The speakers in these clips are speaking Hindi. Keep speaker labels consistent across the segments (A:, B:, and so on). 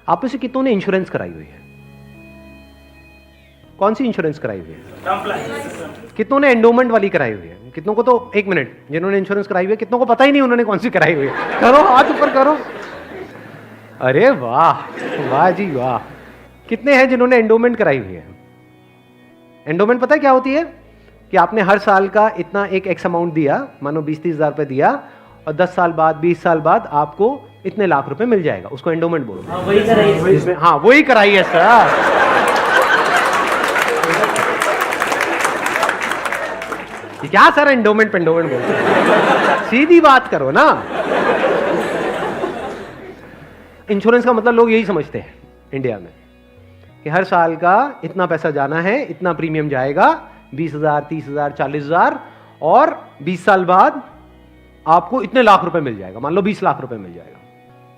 A: आप में से कितनों ने इंश्योरेंस कराई हुई है? कौन सी इंश्योरेंस कराई हुई है? कितनों ने एंडोमेंट वाली कराई हुई है? कितनों को तो, एक मिनट, जिन्होंने इंश्योरेंस कराई हुई है कितनों को पता ही नहीं उन्होंने कौन सी कराई हुई है? करो, हाथ ऊपर करो। अरे वाह, वाह जी वाह। कितने हैं जिन्होंने एंडोमेंट कराई हुई है? एंडोमेंट पता है क्या होती है? कि आपने हर साल का इतना एक एक्स अमाउंट दिया, मानो 20-30 हजार रुपए दिया, और 10 साल बाद 20 साल बाद आपको इतने लाख रुपए मिल जाएगा, उसको एंडोमेंट बोलते हैं।
B: वही कराई
A: इसमें हाँ वही कराई है सर। क्या सर एंडोमेंट पेंडोमेंट बोलते हैं? सीधी बात करो ना। इंश्योरेंस का मतलब लोग यही समझते हैं इंडिया में कि हर साल का इतना पैसा जाना है, इतना प्रीमियम जाएगा, 20,000, 30,000, 40,000, और 20 साल बाद आपको इतने लाख रुपए मिल जाएगा, मान लो 20 लाख रुपए मिल जाएगा।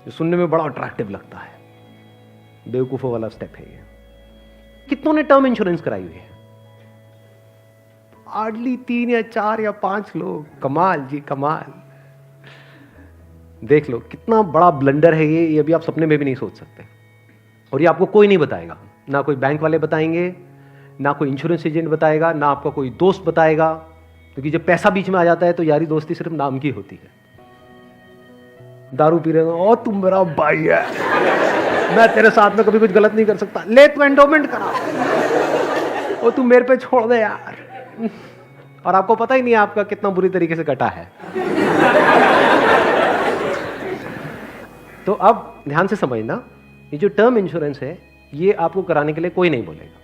A: जो सुनने में बड़ा अट्रैक्टिव लगता है, बेवकूफों वाला स्टेप है ये। कितनों ने टर्म इंश्योरेंस कराई हुई है? हार्डली 3 या 4 या 5 लोग। कमाल जी कमाल। देख लो कितना बड़ा ब्लंडर है ये अभी आप सपने में भी नहीं सोच सकते। और ये आपको कोई नहीं बताएगा, ना कोई बैंक वाले बताएंगे, ना कोई इंश्योरेंस एजेंट बताएगा, ना आपका कोई दोस्त बताएगा, क्योंकि जब पैसा बीच में आ जाता है तो यारी दोस्ती सिर्फ नाम की होती है। दारू पी रहे हो, ओ तुम मेरा भाई है, मैं तेरे साथ में कभी कुछ गलत नहीं कर सकता, ले तू एंडोमेंट करा, ओ तू मेरे पे छोड़ दे यार। और आपको पता ही नहीं आपका कितना बुरी तरीके से कटा है। तो अब ध्यान से समझना, ये जो टर्म इंश्योरेंस है ये आपको कराने के लिए कोई नहीं बोलेगा।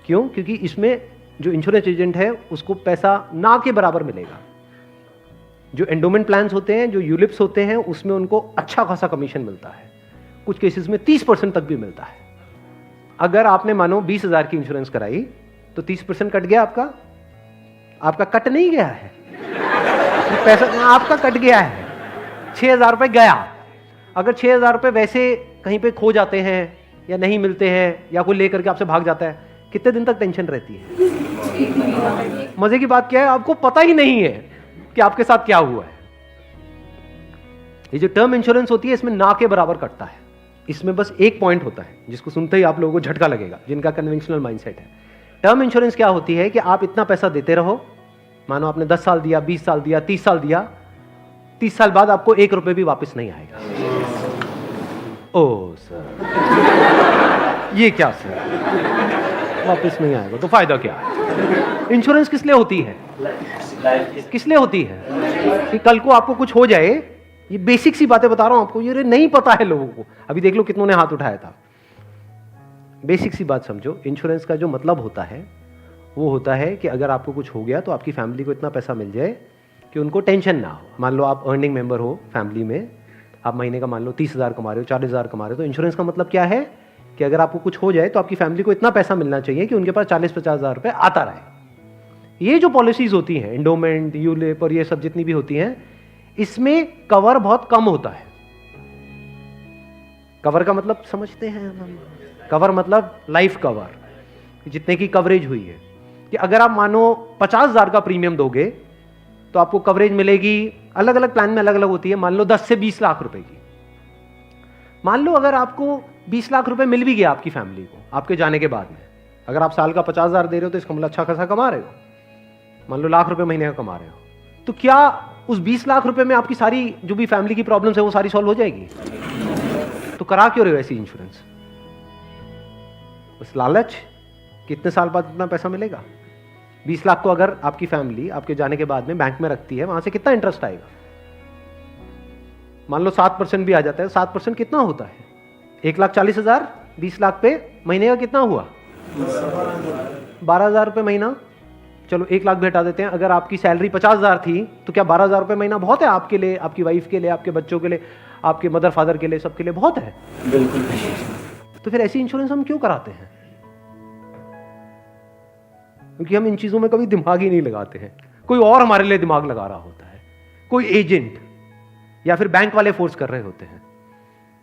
A: क्यों? क्योंकि इसमें जो इंश्योरेंस एजेंट है उसको पैसा ना के बराबर मिलेगा। जो एंडोमेंट प्लान्स होते हैं, जो यूलिप्स होते हैं, उसमें उनको अच्छा खासा कमीशन मिलता है, कुछ केसेस में 30% तक भी मिलता है। अगर आपने मानो 20,000 की इंश्योरेंस कराई तो 30% कट गया आपका। आपका कट नहीं गया है, पैसा आपका कट गया है। 6,000 रुपए गया। अगर 6,000 रुपए वैसे कहीं पे खो जाते हैं या नहीं मिलते हैं या कोई लेकर के आपसे भाग जाता है, कितने दिन तक टेंशन रहती है? मजे की बात क्या है, आपको पता ही नहीं है कि आपके साथ क्या हुआ है। ये जो टर्म इंश्योरेंस होती है इसमें ना के बराबर कटता है। इसमें बस एक पॉइंट होता है जिसको सुनते ही आप लोगों को झटका लगेगा, जिनका कन्वेंशनल माइंडसेट है। टर्म इंश्योरेंस क्या होती है कि आप इतना पैसा देते रहो, मानो आपने 10 साल दिया, 20 साल दिया, 30 साल दिया, 30 साल बाद आपको 1 रुपए भी वापस नहीं आएगा। ओ सर, ये क्या सर, वापस नहीं आएगा तो फायदा क्या है? इंश्योरेंस किस लिए होती है? किस लिए होती है? कि कल को आपको कुछ हो जाए। ये बेसिक सी बातें बता रहा हूं आपको, ये नहीं पता है लोगों को। अभी देख लो कितनों ने हाथ उठाया था। बेसिक सी बात समझो, इंश्योरेंस का जो मतलब होता है वो होता है कि अगर आपको कुछ हो गया तो आपकी फैमिली को इतना पैसा मिल जाए कि उनको टेंशन ना हो। मान लो आप अर्निंग मेंबर हो फैमिली में, आप महीने का मान लो 30,000 कमा रहे हो, 40,000 कमा रहे हो, तो इंश्योरेंस का मतलब क्या है कि अगर आपको कुछ हो जाए तो आपकी फैमिली को इतना पैसा मिलना चाहिए कि उनके पास 40-50 हजार रुपए आता रहे। ये जो पॉलिसीज होती हैं, एंडोमेंट, यूलिप और ये सब जितनी भी होती हैं, इसमें कवर बहुत कम होता है। कवर का मतलब समझते हैं हम? कवर मतलब लाइफ कवर, जितने की कवरेज हुई है। कि अगर आप मानो 50,000 का प्रीमियम दोगे तो आपको कवरेज मिलेगी, अलग अलग प्लान में अलग अलग होती है, मान लो 10 से 20 लाख रुपए की। मान लो अगर आपको 20 लाख रुपए मिल भी गया आपकी फैमिली को आपके जाने के बाद में, अगर आप साल का 50,000 दे रहे हो तो इसका मतलब अच्छा खासा कमा रहे हो, मान लो लाख रुपए महीने का कमा रहे हो, तो क्या उस 20 लाख रुपए में आपकी सारी जो भी फैमिली की प्रॉब्लम्स है वो सारी सॉल्व हो जाएगी? तो करा क्यों रहे हो ऐसी इंश्योरेंस? बस लालच, कितने साल बाद इतना पैसा मिलेगा? 20 लाख को अगर आपकी फैमिली आपके जाने के बाद में बैंक में रखती है, वहां से कितना इंटरेस्ट आएगा? मान लो 7% भी आ जाता है, 7% कितना होता है? 1,40,000, 20 लाख पे महीने का कितना हुआ? 12,000 रुपए महीना। चलो 1 लाख भी हटा देते हैं। अगर आपकी सैलरी 50,000 थी तो क्या 12,000 रुपए महीना बहुत है आपके लिए, आपकी वाइफ के लिए, आपके बच्चों के लिए, आपके मदर फादर के लिए, सबके लिए बहुत है?
B: बिल्कुल।
A: तो फिर ऐसी इंश्योरेंस हम क्यों कराते हैं? क्योंकि हम इन चीजों में कभी दिमाग ही नहीं लगाते हैं। कोई और हमारे लिए दिमाग लगा रहा होता है, कोई एजेंट या फिर बैंक वाले फोर्स कर रहे होते हैं।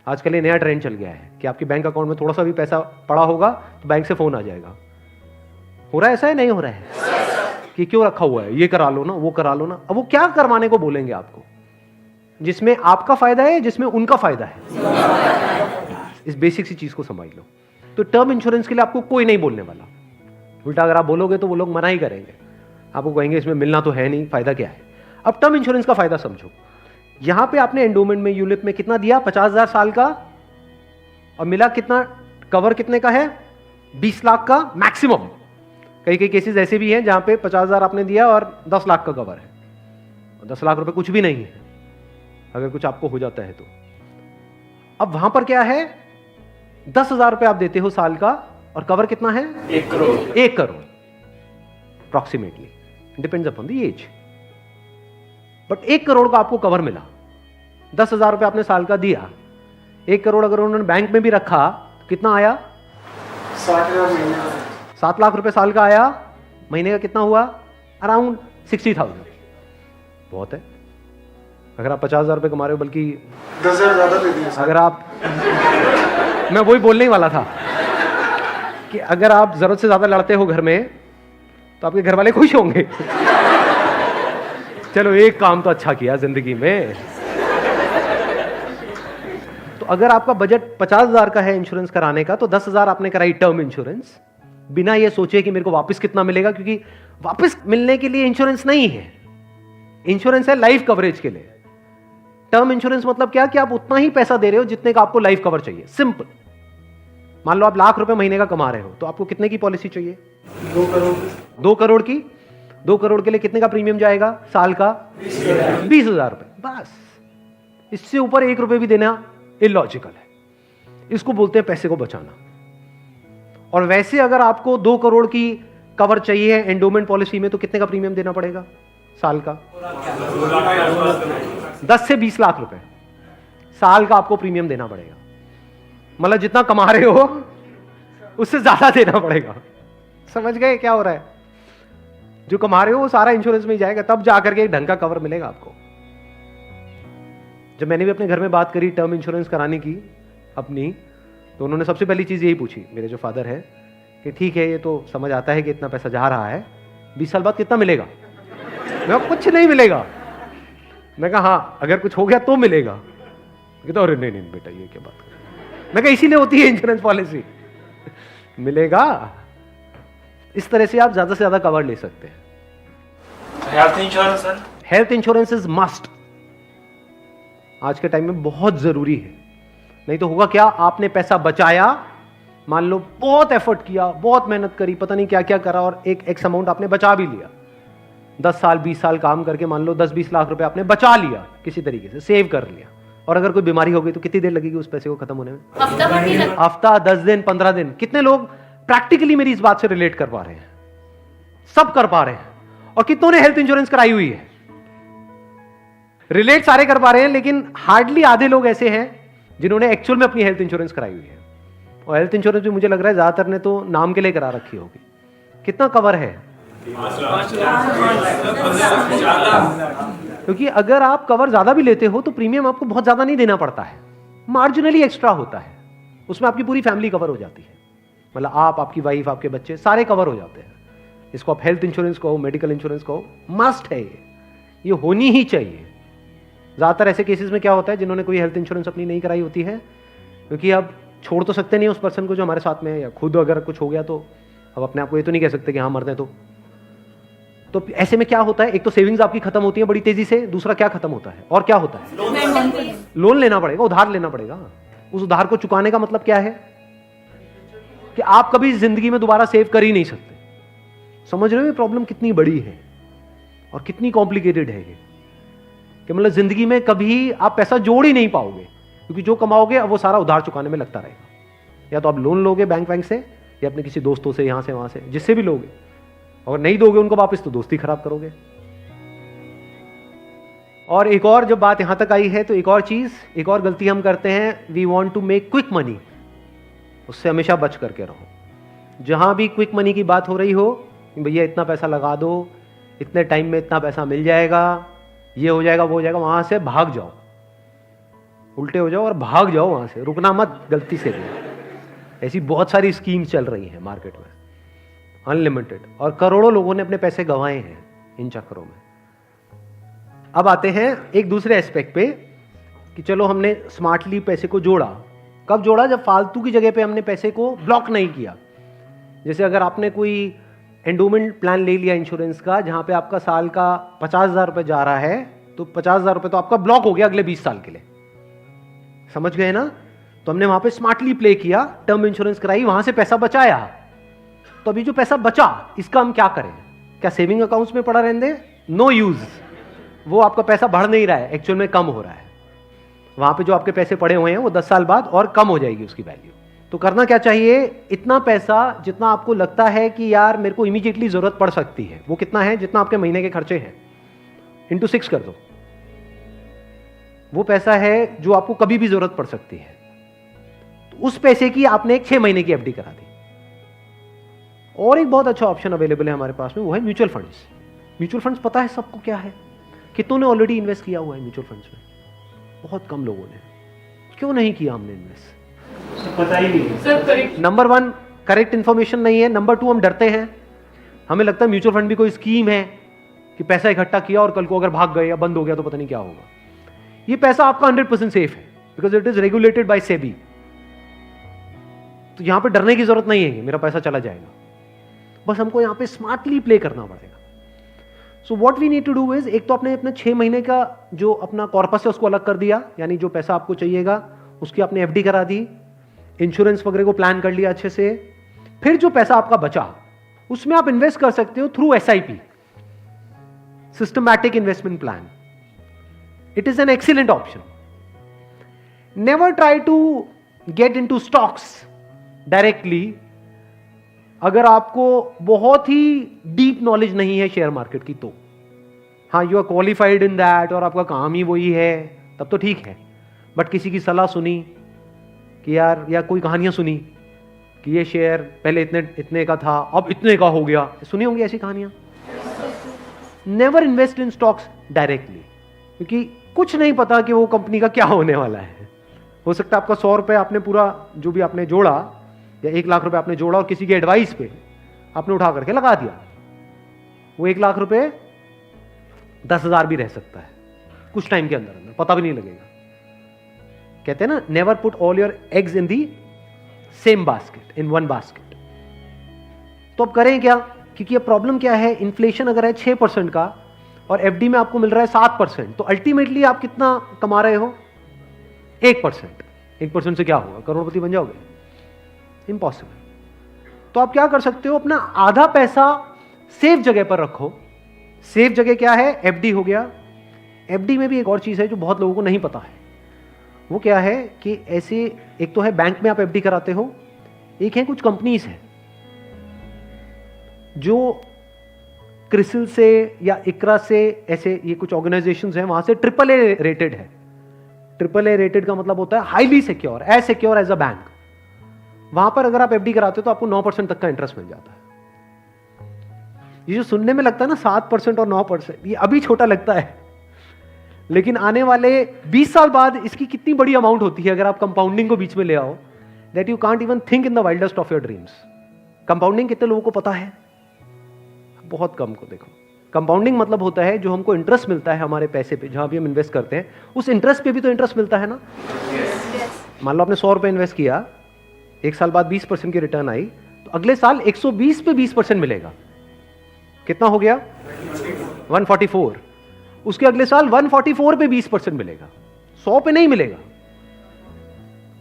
A: आजकल ये नया ट्रेंड चल गया है कि आपके बैंक अकाउंट में थोड़ा सा भी पैसा पड़ा होगा तो बैंक से फोन आ जाएगा। हो रहा है ऐसा है? नहीं हो रहा है कि क्यों रखा हुआ है, ये करा लो ना, वो करा लो ना। अब वो क्या करवाने को बोलेंगे आपको, जिसमें आपका फायदा है, जिसमें उनका फायदा है? इस बेसिक सी चीज को समझ लो। तो टर्म इंश्योरेंस के लिए आपको कोई नहीं बोलने वाला, उल्टा अगर आप बोलोगे तो वो लोग मना ही करेंगे, आपको कहेंगे इसमें मिलना तो है नहीं, फायदा क्या है। अब टर्म इंश्योरेंस का फायदा समझो। यहां पे आपने एंडोमेंट में, यूलिप में कितना दिया, 50,000 साल का, और मिला कितना, कवर कितने का है, 20 लाख का मैक्सिमम। कई कई केसेस ऐसे भी हैं जहां पे 50,000 आपने दिया और 10 लाख का कवर है, और 10 लाख रुपए कुछ भी नहीं है अगर कुछ आपको हो जाता है तो। अब वहां पर क्या है, 10,000 रुपए आप देते हो साल का, और कवर कितना है,
B: 1 crore.
A: 1 crore approximately, depends upon the age. But 1 crore का आपको कवर मिला, 10,000 रुपए आपने साल का दिया, 1 करोड़ अगर उन्होंने बैंक में भी रखा तो कितना आया,
B: 60,000 महीने का।
A: 7 लाख रुपए साल का आया, महीने का कितना हुआ, अराउंड 60,000। बहुत है। अगर आप 50,000 रुपए कमा रहे हो, बल्कि
B: 10,000 ज्यादा दे दिए।
A: अगर आप मैं वही बोलने ही वाला था कि अगर आप जरूरत से ज्यादा लड़ते हो घर में तो आपके घर वाले खुश होंगे। चलो एक काम तो अच्छा किया जिंदगी में। तो अगर आपका बजट 50,000 का है इंश्योरेंस कराने का, तो 10,000 आपने कराई टर्म इंश्योरेंस, बिना ये सोचे कि मेरे को वापस कितना मिलेगा, क्योंकि वापस मिलने के लिए इंश्योरेंस नहीं है, इंश्योरेंस है लाइफ कवरेज के लिए। टर्म इंश्योरेंस मतलब क्या, कि आप उतना ही पैसा दे रहे हो जितने का आपको लाइफ कवर चाहिए, सिंपल। मान लो आप लाख रुपए महीने का कमा रहे हो, तो आपको कितने की पॉलिसी चाहिए,
B: 2 करोड़।
A: 2 करोड़ की। 2 करोड़ के लिए कितने का प्रीमियम जाएगा साल का, 20,000 रुपए, बस। इससे ऊपर 1 रुपए भी देना इलॉजिकल है। इसको बोलते हैं पैसे को बचाना। और वैसे अगर आपको 2 करोड़ की कवर चाहिए एंडोमेंट पॉलिसी में, तो कितने का प्रीमियम देना पड़ेगा साल का, 10 से 20 लाख रुपए साल का आपको प्रीमियम देना पड़ेगा। मतलब जितना कमा रहे हो उससे ज्यादा देना पड़ेगा। समझ गए क्या हो रहा है, जो कमा रहे हो वो सारा इंश्योरेंस में ही जाएगा, तब जाकर के एक ढंग का कवर मिलेगा आपको। जब मैंने भी अपने घर में बात करी टर्म इंश्योरेंस कराने की अपनी, तो उन्होंने सबसे पहली चीज यही पूछी, मेरे जो फादर है, कि ठीक है ये तो समझ आता है कि इतना पैसा जा रहा है, 20 साल बाद कितना मिलेगा। मैं कुछ नहीं मिलेगा। मैं कहा हाँ अगर कुछ हो गया तो मिलेगा। कहता अरे नहीं नहीं बेटा ये क्या बात कर, मैं कहा इसीलिए होती है इंश्योरेंस पॉलिसी, मिलेगा। इस तरह से आप ज्यादा से ज्यादा कवर ले सकते हैं।
B: Health insurance sir,
A: health insurance is must, आज के टाइम में बहुत जरूरी है। नहीं तो होगा क्या, आपने पैसा बचाया, मान लो बहुत एफर्ट किया, बहुत मेहनत करी, पता नहीं क्या क्या करा, और एक एक्स अमाउंट आपने बचा भी लिया, 10 साल 20 साल काम करके मान लो 10-20 लाख रुपए आपने बचा लिया, किसी तरीके से सेव कर लिया, और अगर कोई बीमारी हो गई तो कितनी देर लगेगी उस पैसे को खत्म होने में, हफ्ता 10 दिन 15 दिन। कितने लोग प्रैक्टिकली मेरी इस बात से रिलेट कर पा रहे हैं, सब कर पा रहे हैं, और कितनों ने हेल्थ इंश्योरेंस कराई हुई है, रिलेट सारे कर पा रहे हैं, लेकिन हार्डली आधे लोग ऐसे हैं जिन्होंने एक्चुअल में अपनी हेल्थ इंश्योरेंस कराई हुई है। और हेल्थ इंश्योरेंस भी मुझे लग रहा है ज्यादातर ने तो नाम के लिए करा रखी होगी। कितना कवर है, क्योंकि अगर आप कवर ज्यादा भी लेते हो तो प्रीमियम आपको बहुत ज्यादा नहीं देना पड़ता है, मार्जिनली एक्स्ट्रा होता है, उसमें आपकी पूरी फैमिली कवर हो जाती है। मतलब आप, आपकी वाइफ, आपके बच्चे सारे कवर हो जाते हैं। इसको आप हेल्थ इंश्योरेंस कहो, मेडिकल इंश्योरेंस कहो, मस्ट है ये होनी ही चाहिए। ज्यादातर ऐसे केसेस में क्या होता है, जिन्होंने कोई हेल्थ इंश्योरेंस अपनी नहीं कराई होती है, क्योंकि अब छोड़ तो सकते नहीं उस पर्सन को जो हमारे साथ में है, या खुद अगर कुछ हो गया तो अब अपने आप को ये तो नहीं कह सकते कि हाँ मरते हैं। तो ऐसे में क्या होता है, एक तो सेविंग्स आपकी खत्म होती है बड़ी तेजी से, दूसरा क्या खत्म होता है, और क्या होता है, लोन लेना पड़ेगा, उधार लेना पड़ेगा। उस उधार को चुकाने का मतलब क्या है, कि आप कभी जिंदगी में दोबारा सेव कर ही नहीं सकते। समझ रहे हो ये प्रॉब्लम कितनी बड़ी है और कितनी कॉम्प्लिकेटेड है ये, कि मतलब जिंदगी में कभी आप पैसा जोड़ ही नहीं पाओगे, क्योंकि जो कमाओगे अब वो सारा उधार चुकाने में लगता रहेगा। या तो आप लोन लोगे बैंक से, या अपने किसी दोस्तों से, यहां से वहां से, जिससे भी लोगे, और नहीं दोगे उनको वापस तो दोस्ती खराब करोगे। और एक और जब बात यहां तक आई है तो एक और चीज, एक और गलती हम करते हैं, we want to make quick money, उससे हमेशा बच करके रहो। जहां भी क्विक मनी की बात हो रही हो, भैया इतना पैसा लगा दो, इतने टाइम में इतना पैसा मिल जाएगा, ये हो जाएगा वो हो जाएगा, वहां से भाग जाओ, उल्टे हो जाओ और भाग जाओ वहां से, रुकना मत गलती से भी। ऐसी बहुत सारी स्कीम्स चल रही हैं मार्केट में, अनलिमिटेड, और करोड़ों लोगों ने अपने पैसे गंवाए हैं इन चक्करों में। अब आते हैं एक दूसरे एस्पेक्ट पे, कि चलो हमने स्मार्टली पैसे को जोड़ा, कब जोड़ा? जब फालतू की जगह पे हमने पैसे को ब्लॉक नहीं किया। जैसे अगर आपने कोई एंडोमेंट प्लान ले लिया इंश्योरेंस का, जहां पे आपका साल का 50,000 रुपये जा रहा है, तो 50,000 रुपये तो आपका ब्लॉक हो गया अगले 20 साल के लिए। समझ गए ना? तो हमने वहां पे स्मार्टली प्ले किया, टर्म इंश्योरेंस कराई, वहां से पैसा बचाया। तो अभी जो पैसा बचा, इसका हम क्या करें? क्या सेविंग अकाउंट्स में पड़ा रहने दें? No use. वो आपका पैसा बढ़ नहीं रहा है, एक्चुअल में कम हो रहा है। वहां पे जो आपके पैसे पड़े हुए हैं वो 10 साल बाद और कम हो जाएगी उसकी वैल्यू। तो करना क्या चाहिए? इतना पैसा जितना आपको लगता है कि यार मेरे को इमीडिएटली जरूरत पड़ सकती है, वो कितना है? जितना आपके महीने के खर्चे हैं, इंटू 6 कर दो। वो पैसा है जो आपको कभी भी जरूरत पड़ सकती है। तो उस पैसे की आपने एक 6 महीने की एफडी करा दी। और एक बहुत अच्छा ऑप्शन अवेलेबल है हमारे पास में, वो है म्यूचुअल फंड्स। म्यूचुअल फंड्स पता है सबको क्या है? कितनों ने ऑलरेडी इन्वेस्ट किया हुआ है म्यूचुअल फंड्स में? बहुत कम लोगों ने। क्यों नहीं किया हमने इन्वेस्ट?
B: पता ही नहीं
C: सर।
A: नंबर 1 करेक्ट इंफॉर्मेशन नहीं है। नंबर 2 हम डरते हैं। हमें लगता है म्यूचुअल फंड भी कोई स्कीम है कि पैसा इकट्ठा किया और कल को अगर भाग गए या बंद हो गया तो पता नहीं क्या होगा। ये पैसा आपका 100% सेफ है, because it is regulated by SEBI. तो यहां पे डरने की जरूरत नहीं है कि मेरा पैसा चला जाएगा। बस हमको यहां पे स्मार्टली प्ले करना पड़ेगा। So what we need to do is, एक तो आपने अपने 6 महीने का जो अपना कॉर्पस है उसको अलग कर दिया, यानी जो पैसा आपको चाहिएगा उसकी आपने एफडी करा दी, इंश्योरेंस वगैरह को प्लान कर लिया अच्छे से। फिर जो पैसा आपका बचा उसमें आप इन्वेस्ट कर सकते हो through SIP, systematic investment plan. It is an excellent option. Never try to get into stocks directly अगर आपको बहुत ही डीप नॉलेज नहीं है शेयर मार्केट की। तो हाँ, you are qualified in that और आपका काम ही वही है, तब तो ठीक है। बट किसी की सलाह सुनी कि यार, या कोई कहानियां सुनी कि ये शेयर पहले इतने का था अब इतने का हो गया, सुनी होंगी ऐसी कहानियां। Never invest in stocks directly, क्योंकि कुछ नहीं पता कि वो कंपनी का क्या होने वाला है। हो सकता है आपका 100 रुपये आपने पूरा जो भी आपने जोड़ा या 1 लाख रुपए आपने जोड़ा और किसी के एडवाइस पे आपने उठा करके लगा दिया, वो 1 लाख रुपए 10,000 भी रह सकता है कुछ टाइम के अंदर अंदर, पता भी नहीं लगेगा। कहते हैं ना, never put all your eggs in the same basket, in one basket. तो अब करें क्या? क्योंकि अब प्रॉब्लम क्या है, इन्फ्लेशन अगर है 6% का और एफडी में आपको मिल रहा है 7%, तो अल्टीमेटली आप कितना कमा रहे हो? 1%। 1% से क्या होगा? करोड़पति बन जाओगे? इम्पॉसिबल। तो आप क्या कर सकते हो, अपना आधा पैसा सेफ जगह पर रखो। सेफ जगह क्या है? एफडी हो गया। एफडी में भी एक और चीज है जो बहुत लोगों को नहीं पता है। वो क्या है कि ऐसे, एक तो है बैंक में आप एफडी कराते हो, एक है कुछ कंपनीज है जो क्रिसिल से या इकरा से, ऐसे ये कुछ ऑर्गेनाइजेशंस हैं, वहां से AAA रेटेड है। AAA रेटेड का मतलब होता है highly secure, as secure as a bank. वहां पर अगर आप एफडी कराते हो तो आपको 9% तक का इंटरेस्ट मिल जाता है। ये जो सुनने में लगता है ना 7% और 9%, ये अभी छोटा लगता है, लेकिन आने वाले 20 साल बाद इसकी कितनी बड़ी अमाउंट होती है अगर आप कंपाउंडिंग को बीच में ले आओ, that you can't even think in the wildest of your dreams. Compounding कितने लोगों को पता है? बहुत कम को। देखो, कंपाउंडिंग मतलब होता है जो हमको इंटरेस्ट मिलता है हमारे पैसे पे, जहां भी हम इन्वेस्ट करते हैं उस इंटरेस्ट पे भी तो इंटरेस्ट मिलता है ना। मान लो आपने 100 रुपए इन्वेस्ट किया, 1 साल बाद 20% की रिटर्न आई, तो अगले साल 120 पे 20% मिलेगा। कितना हो गया? 144। उसके अगले साल 144 पे 20% मिलेगा, 100 पे नहीं मिलेगा।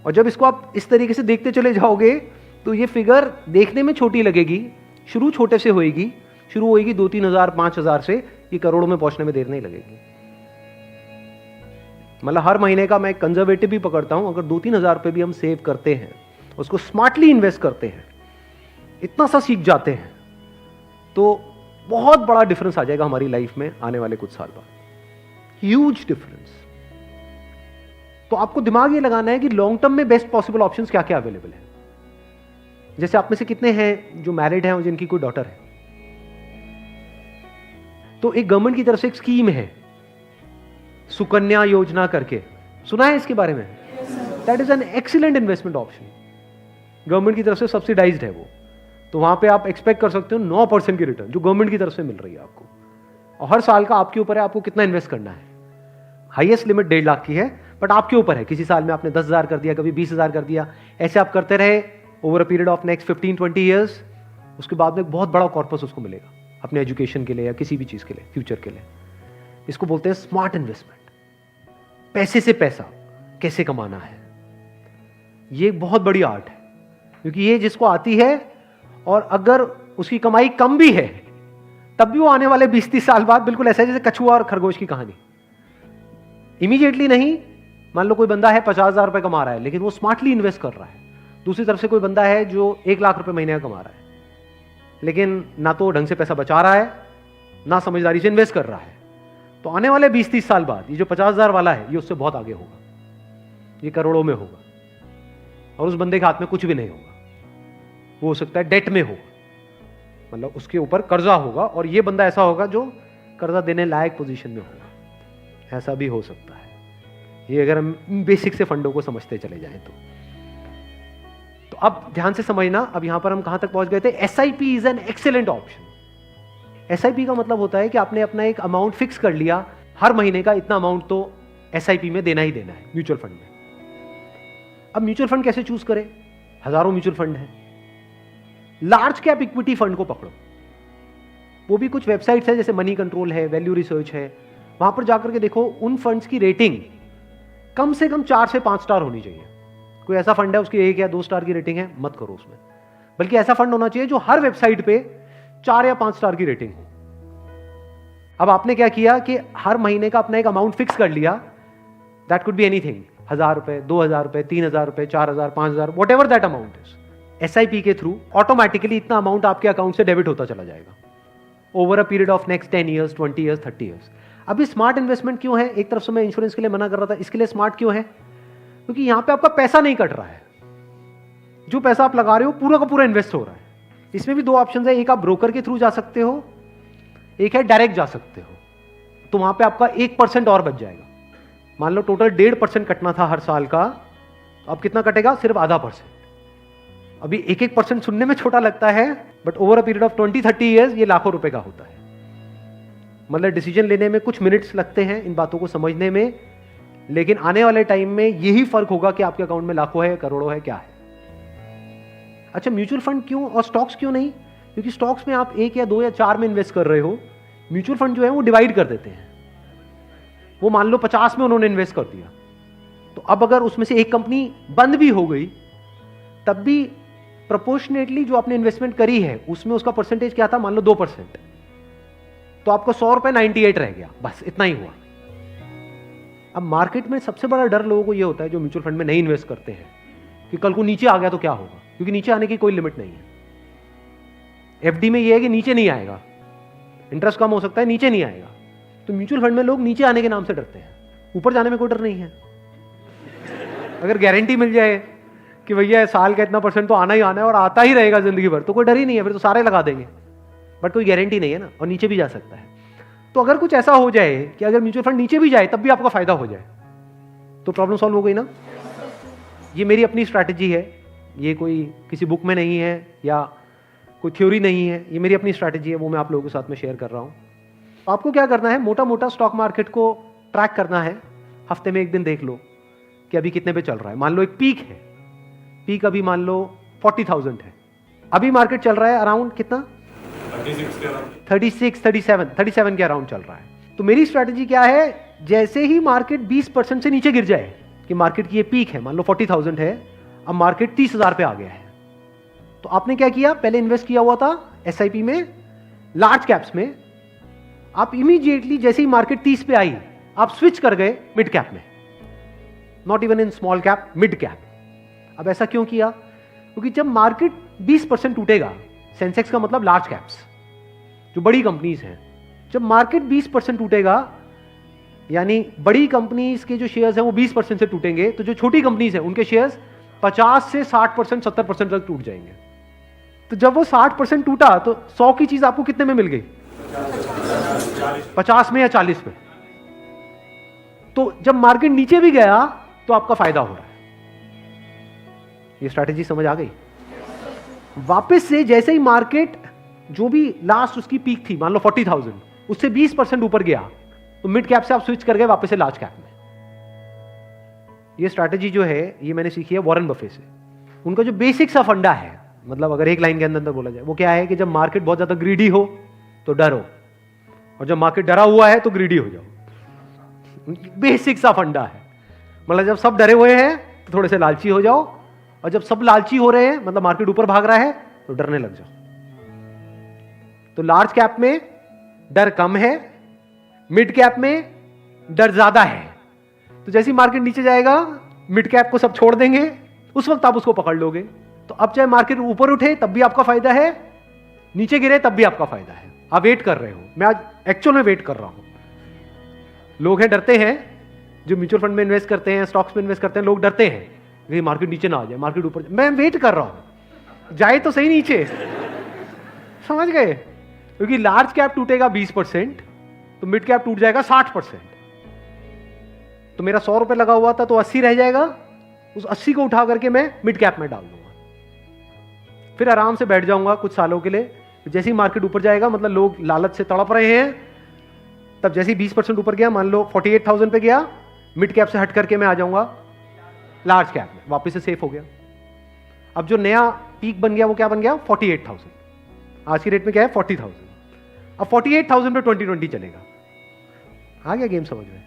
A: और जब इसको आप इस तरीके से देखते चले जाओगे तो ये फिगर देखने में छोटी लगेगी, शुरू छोटे से होएगी, शुरू होएगी 2-3 हजार 5 हजार से, ये करोड़ों में पहुंचने में देर नहीं लगेगी। मतलब हर महीने का मैं कंजर्वेटिव भी पकड़ता हूं, अगर 2-3 हजार रुपए भी हम सेव करते हैं, उसको स्मार्टली इन्वेस्ट करते हैं, इतना सा सीख जाते हैं, तो बहुत बड़ा डिफरेंस आ जाएगा हमारी लाइफ में आने वाले कुछ साल बाद। Huge difference. तो आपको दिमाग ये लगाना है कि लॉन्ग टर्म में बेस्ट पॉसिबल ऑप्शंस क्या क्या अवेलेबल है। जैसे आप में से कितने हैं जो मैरिड हैं और जिनकी कोई डॉटर है? तो एक गवर्नमेंट की तरफ से एक स्कीम है सुकन्या योजना करके, सुना है इसके बारे में? That is an excellent investment option. Government की तरफ से सब्सिडाइज्ड है वो, तो वहां पे आप एक्सपेक्ट कर सकते हो 9% की रिटर्न जो गवर्नमेंट की तरफ से मिल रही है आपको। और हर साल का आपके ऊपर है आपको कितना इन्वेस्ट करना है। हाईएस्ट लिमिट 1.5 लाख की है, बट आपके ऊपर है, किसी साल में आपने 10,000 कर दिया, कभी 20,000 कर दिया, ऐसे आप करते रहे over a period of next 15-20 years, उसके बाद में एक बहुत बड़ा कॉर्पस उसको मिलेगा अपने एजुकेशन के लिए या किसी भी चीज़ के लिए, फ्यूचर के लिए। इसको बोलते हैं स्मार्ट इन्वेस्टमेंट। पैसे से पैसा कैसे कमाना है, ये एक बहुत बड़ी आर्ट है, क्योंकि ये जिसको आती है और अगर उसकी कमाई कम भी है तब भी वो आने वाले 20-30 साल बाद बिल्कुल ऐसा है जैसे कछुआ और खरगोश की कहानी, इमीडिएटली नहीं। मान लो कोई बंदा है 50,000 रुपए कमा रहा है लेकिन वो स्मार्टली इन्वेस्ट कर रहा है, दूसरी तरफ से कोई बंदा है जो 1 लाख रुपए महीने का कमा रहा है लेकिन ना तो ढंग से पैसा बचा रहा है ना समझदारी से इन्वेस्ट कर रहा है, तो आने वाले 20-30 साल बाद ये जो 50,000 वाला है ये उससे बहुत आगे होगा, ये करोड़ों में होगा और उस बंदे के हाथ में कुछ भी नहीं होगा, वो हो सकता है डेट में होगा, मतलब उसके ऊपर कर्जा होगा और ये बंदा ऐसा होगा जो कर्जा देने लायक पोजीशन में होगा, ऐसा भी हो सकता है। ये अगर हम बेसिक से फंडों को समझते चले जाएं तो अब ध्यान से समझना, अब यहां पर हम कहां तक पहुंच गए थे। SIP is an excellent option. SIP का मतलब होता है कि आपने अपना एक अमाउंट फिक्स कर लिया, हर महीने का इतना अमाउंट तो एसआईपी में देना ही देना है म्यूचुअल फंड में। अब म्यूचुअल फंड कैसे चूज करें, हजारों म्यूचुअल फंड है। लार्ज कैप इक्विटी फंड को पकड़ो, वो भी कुछ वेबसाइट्स है जैसे मनी कंट्रोल है, वैल्यू रिसर्च है, वहां पर जाकर के देखो उन फंड्स की रेटिंग कम से कम 4 से 5 स्टार होनी चाहिए। कोई ऐसा फंड है उसकी 1 या 2 स्टार की रेटिंग है, मत करो उसमें, बल्कि ऐसा फंड होना चाहिए जो हर वेबसाइट पे 4 या 5 स्टार की रेटिंग हो। अब आपने क्या किया कि हर महीने का अपना एक अमाउंट फिक्स कर लिया, दैट कुड बी एनीथिंग, 1,000 रुपए, 2,000 रुपए, 3,000 रुपए, 4,000, 5,000, what ever that amount is. SIP के थ्रू ऑटोमेटिकली इतना अमाउंट आपके अकाउंट से डेबिट होता चला जाएगा over a period of next 10 years, 20 years, 30 years. अभी स्मार्ट इन्वेस्टमेंट क्यों है? एक तरफ से मैं इंश्योरेंस के लिए मना कर रहा था, इसके लिए स्मार्ट क्यों है? क्योंकि यहां पे आपका पैसा नहीं कट रहा है, जो पैसा आप लगा रहे हो पूरा का पूरा इन्वेस्ट हो रहा है। इसमें भी 2 ऑप्शन है, एक आप ब्रोकर के थ्रू जा सकते हो, एक है डायरेक्ट जा सकते हो, तो वहां पे आपका 1% और बच जाएगा। मान लो टोटल 1.5% कटना था हर साल का, अब कितना कटेगा? सिर्फ 0.5%। अभी 1% सुनने में छोटा लगता है, but over a period of 20-30 years ये लाखों रुपए का होता है। मतलब डिसीजन लेने में कुछ मिनट्स लगते हैं इन बातों को समझने में, लेकिन आने वाले टाइम में यही फर्क होगा कि आपके अकाउंट में लाखों है, करोड़ों है, क्या है। अच्छा, म्यूचुअल फंड क्यों और स्टॉक्स क्यों नहीं? क्योंकि स्टॉक्स में आप 1 या 2 या 4 में इन्वेस्ट कर रहे हो, म्यूचुअल फंड जो है वो डिवाइड कर देते हैं। वो मान लो 50 में उन्होंने इन्वेस्ट कर दिया, तो अब अगर उसमें से एक कंपनी बंद भी हो गई तब भी प्रोपोर्शनेटली जो आपने इन्वेस्टमेंट करी है उसमें उसका परसेंटेज क्या था? मान लो 2%, तो आपको 100 रुपए 98 रह गया, बस इतना ही हुआ। अब मार्केट में सबसे बड़ा डर लोगों को यह होता है जो म्यूचुअल फंड में नहीं इन्वेस्ट करते हैं कि कल को नीचे आ गया तो क्या होगा, क्योंकि नीचे आने की कोई लिमिट नहीं है। एफडी में यह है कि नीचे नहीं आएगा, इंटरेस्ट कम हो सकता है, नीचे नहीं आएगा। तो म्यूचुअल फंड में लोग नीचे आने के नाम से डरते हैं, ऊपर जाने में कोई डर नहीं है। अगर गारंटी मिल जाए कि भैया साल का इतना % तो आना ही आना है और आता ही रहेगा जिंदगी भर, तो कोई डर ही नहीं है, फिर तो सारे लगा देंगे। बट कोई गारंटी नहीं है ना, और नीचे भी जा सकता है। तो अगर कुछ ऐसा हो जाए कि अगर म्यूचुअल फंड नीचे भी जाए तब भी आपका फायदा हो जाए, तो प्रॉब्लम सॉल्व हो गई ना। ये मेरी अपनी स्ट्रैटेजी है, ये कोई किसी बुक में नहीं है या कोई थ्योरी नहीं है, ये मेरी अपनी स्ट्रैटेजी है, वो मैं आप लोगों के साथ में शेयर कर रहा हूँ। आपको क्या करना है, मोटा मोटा स्टॉक मार्केट को ट्रैक करना है, हफ्ते में एक दिन देख लो कि अभी कितने पे चल रहा है। मान लो एक पीक है, पीक अभी मान लो 40,000 है, अभी मार्केट चल रहा है अराउंड कितना? 37 के अराउंड चल रहा है। तो मेरी स्ट्रैटेजी क्या है, जैसे ही मार्केट 20% से नीचे गिर जाए कि मार्केट की ये पीक है, मान लो 40,000 है, अब मार्केट 30,000 पे आ गया है, तो आपने क्या किया? पहले इन्वेस्ट किया हुआ था एसआईपी में, लार्ज कैप्स में, आप इमीडिएटली जैसे ही मार्केट 30 पे आई आप स्विच कर गए मिड कैप में, not even in small cap, mid cap. अब ऐसा क्यों किया? क्योंकि जब मार्केट 20% टूटेगा, सेंसेक्स का मतलब लार्ज कैप्स जो बड़ी कंपनीज हैं, जब मार्केट 20% टूटेगा यानी बड़ी कंपनीज के जो शेयर्स हैं वो 20% से टूटेंगे, तो जो छोटी कंपनीज हैं उनके शेयर्स 50 से 60%, 70% तक टूट जाएंगे। तो जब वो 60% टूटा तो 100 की चीज आपको कितने में मिल गई? 50 में या 40 में। तो जब मार्केट नीचे भी गया तो आपका फायदा हो रहा है। ये स्ट्रैटेजी समझ आ गई? वापस से जैसे ही मार्केट जो भी लास्ट उसकी पीक थी, मान लो 40,000, उससे 20% ऊपर गया, तो मिड कैप से आप स्विच कर गए वापस से लार्ज कैप में। ये स्ट्रैटेजी जो है ये मैंने सीखी है वॉरेन बफे से। उनका जो बेसिक सा फंडा है, मतलब अगर एक लाइन के अंदर बोला जाए, वो क्या है कि जब मार्केट बहुत ज्यादा ग्रीडी हो तो डरो, और जब मार्केट डरा हुआ है तो ग्रीडी हो जाओ। बेसिक सा फंडा है। मतलब जब सब डरे हुए हैं तो थोड़े से लालची हो जाओ, और जब सब लालची हो रहे हैं, मतलब मार्केट ऊपर भाग रहा है, तो डरने लग जाओ। तो लार्ज कैप में डर कम है, मिड कैप में डर ज्यादा है। तो जैसे ही मार्केट नीचे जाएगा, मिड कैप को सब छोड़ देंगे, उस वक्त आप उसको पकड़ लोगे। तो अब चाहे मार्केट ऊपर उठे तब भी आपका फायदा है, नीचे गिरे तब भी आपका फायदा है। आप वेट कर रहे हो, मैं आज एक्चुअल में वेट कर रहा हूं। लोग हैं डरते हैं, जो म्यूचुअल फंड में इन्वेस्ट करते हैं, स्टॉक्स में इन्वेस्ट करते हैं, लोग डरते हैं कि मार्केट नीचे ना आ जाए, मार्केट ऊपर जाए। मैं वेट कर रहा हूं, जाए तो सही नीचे। समझ गए? क्योंकि लार्ज कैप टूटेगा 20%, तो मिड कैप टूट जाएगा 60%। तो मेरा 100 रुपए लगा हुआ था तो 80 रह जाएगा, उस 80 को उठा करके मैं मिड कैप में डाल दूंगा। फिर आराम से बैठ जाऊंगा कुछ सालों के लिए। जैसे ही मार्केट ऊपर जाएगा, मतलब लोग लालच से तड़प रहे हैं, तब जैसे ही 20% ऊपर गया, मान लो 48,000 पे गया, मिड कैप से हट करके मैं आ जाऊंगा लार्ज कैप में, वापस से सेफ हो गया। अब जो नया पीक बन गया वो क्या बन गया? 48,000। आज की रेट में क्या है? 40,000। अब 48,000 पे 2020 चलेगा। आ गया गेम समझ में?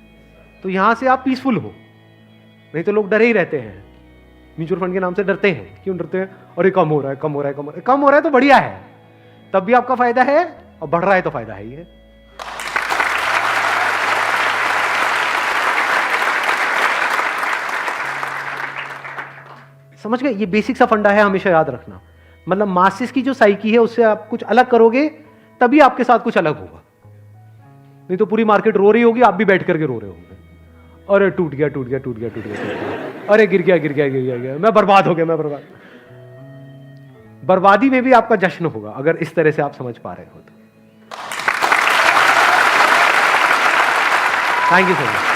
A: तो यहां से आप पीसफुल हो, नहीं तो लोग डरे ही रहते हैं। म्यूचुअल फंड के नाम से डरते हैं। क्यों डरते हैं? अरे कम हो रहा है, कम हो रहा है, कम हो रहा है। कम हो रहा है तो बढ़िया है, तब भी आपका फायदा है, और बढ़ रहा है तो फायदा है ही है। समझ गए? ये बेसिक सा फंडा है, हमेशा याद रखना। मतलब मासिस की जो साइकी है उससे आप कुछ अलग करोगे तभी आपके साथ कुछ अलग होगा, नहीं तो पूरी मार्केट रो रही होगी, आप भी बैठ करके रो रहे होंगे। अरे टूट गया, टूट गया, टूट गया, टूट गया, अरे गिर गया, गिर गया, गिर गया, गिर गया, मैं बर्बाद हो गया, मैं बर्बाद। बर्बादी में भी आपका जश्न होगा अगर इस तरह से आप समझ पा रहे हो तो। Thank you so much.